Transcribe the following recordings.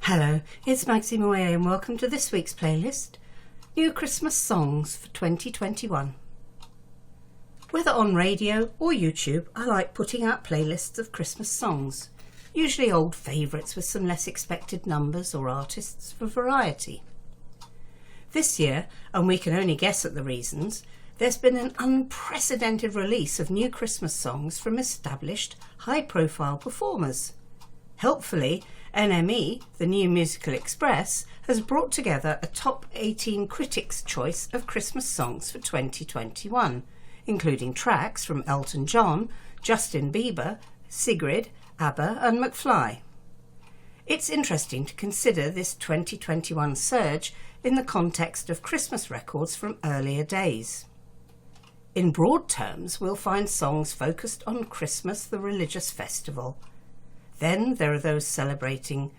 Hello, it's Maxie Moye and welcome to this week's playlist, New Christmas Songs for 2021. Whether on radio or YouTube, I like putting out playlists of Christmas songs, usually old favourites with some less expected numbers or artists for variety. This year, and we can only guess at the reasons, there's been an unprecedented release of new Christmas songs from established, high-profile performers. Helpfully, NME, the New Musical Express, has brought together a top 18 critics' choice of Christmas songs for 2021, including tracks from Elton John, Justin Bieber, Sigrid, ABBA and McFly. It's interesting to consider this 2021 surge in the context of Christmas records from earlier days. In broad terms, we'll find songs focused on Christmas, the religious festival. Then there are those celebrating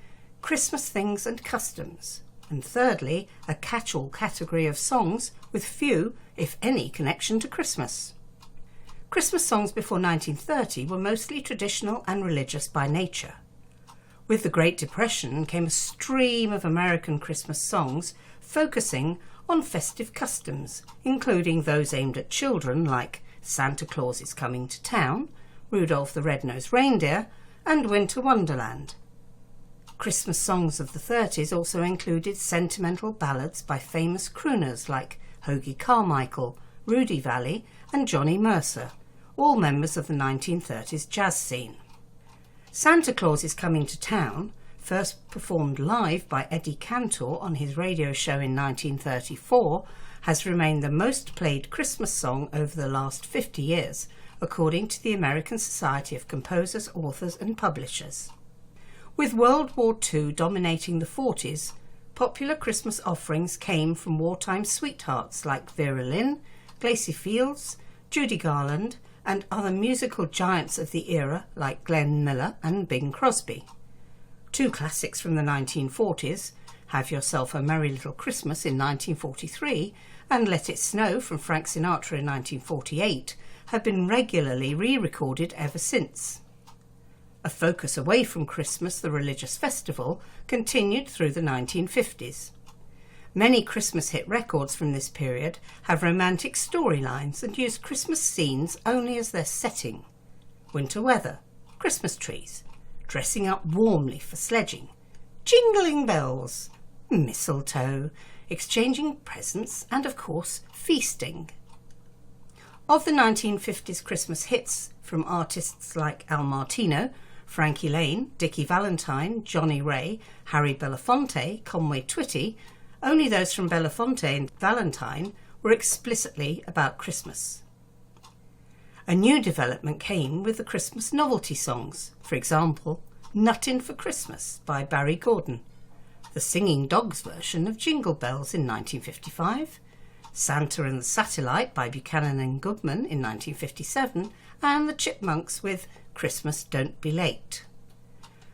Christmas things and customs. And thirdly, a catch-all category of songs with few, if any, connection to Christmas. Christmas songs before 1930 were mostly traditional and religious by nature. With the Great Depression came a stream of American Christmas songs focusing on festive customs, including those aimed at children like Santa Claus is Coming to Town, Rudolph the Red-Nosed Reindeer, and Winter Wonderland. Christmas songs of the 30s also included sentimental ballads by famous crooners like Hoagy Carmichael, Rudy Valley and Johnny Mercer, all members of the 1930s jazz scene. Santa Claus is Coming to Town, first performed live by Eddie Cantor on his radio show in 1934, has remained the most played Christmas song over the last 50 years, according to the American Society of Composers, Authors and Publishers. With World War II dominating the 40s, popular Christmas offerings came from wartime sweethearts like Vera Lynn, Glacie Fields, Judy Garland, and other musical giants of the era like Glenn Miller and Bing Crosby. Two classics from the 1940s, Have Yourself a Merry Little Christmas in 1943 and Let It Snow from Frank Sinatra in 1948, have been regularly re-recorded ever since. A focus away from Christmas, the religious festival, continued through the 1950s. Many Christmas hit records from this period have romantic storylines and use Christmas scenes only as their setting. Winter weather, Christmas trees, dressing up warmly for sledging, jingling bells, mistletoe, exchanging presents, and of course, feasting. Of the 1950s Christmas hits from artists like Al Martino, Frankie Laine, Dickie Valentine, Johnny Ray, Harry Belafonte, Conway Twitty, only those from Belafonte and Valentine were explicitly about Christmas. A new development came with the Christmas novelty songs, for example, Nuttin' for Christmas by Barry Gordon, the Singing Dogs version of Jingle Bells in 1955, Santa and the Satellite by Buchanan and Goodman in 1957, and the Chipmunks with Christmas Don't Be Late.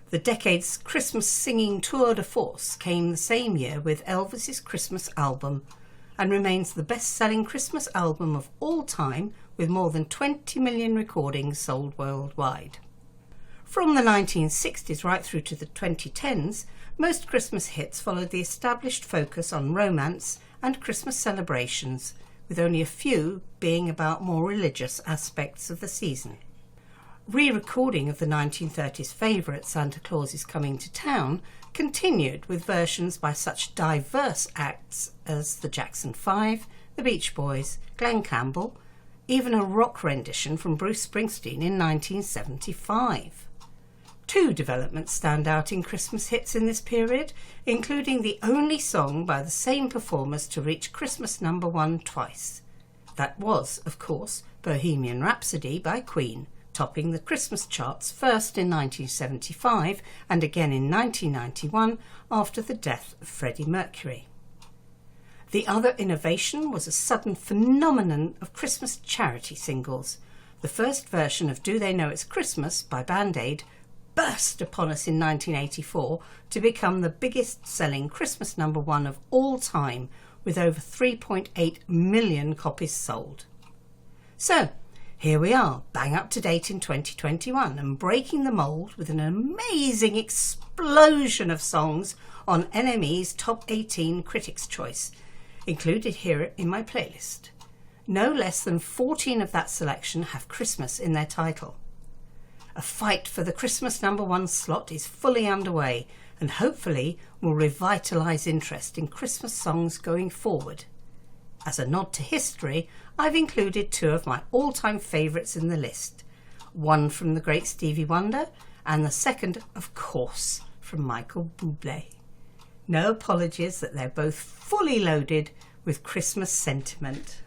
The decade's Christmas singing tour de force came the same year with Elvis's Christmas album and remains the best-selling Christmas album of all time with more than 20 million recordings sold worldwide. From the 1960s right through to the 2010s, most Christmas hits followed the established focus on romance and Christmas celebrations, with only a few being about more religious aspects of the season. Re-recording of the 1930s favourite Santa Claus is Coming to Town continued with versions by such diverse acts as the Jackson 5, the Beach Boys, Glen Campbell, even a rock rendition from Bruce Springsteen in 1975. Two developments stand out in Christmas hits in this period, including the only song by the same performers to reach Christmas number one twice. That was, of course, Bohemian Rhapsody by Queen, topping the Christmas charts first in 1975 and again in 1991 after the death of Freddie Mercury. The other innovation was a sudden phenomenon of Christmas charity singles. The first version of Do They Know It's Christmas by Band Aid burst upon us in 1984 to become the biggest selling Christmas number one of all time, with over 3.8 million copies sold. So, Here we are, bang up to date in 2021 and breaking the mould with an amazing explosion of songs on NME's Top 18 Critics' Choice, included here in my playlist. No less than 14 of that selection have Christmas in their title. A fight for the Christmas number one slot is fully underway and hopefully will revitalise interest in Christmas songs going forward. As a nod to history, I've included two of my all-time favourites in the list. One from the great Stevie Wonder and the second, of course, from Michael Bublé. No apologies that they're both fully loaded with Christmas sentiment.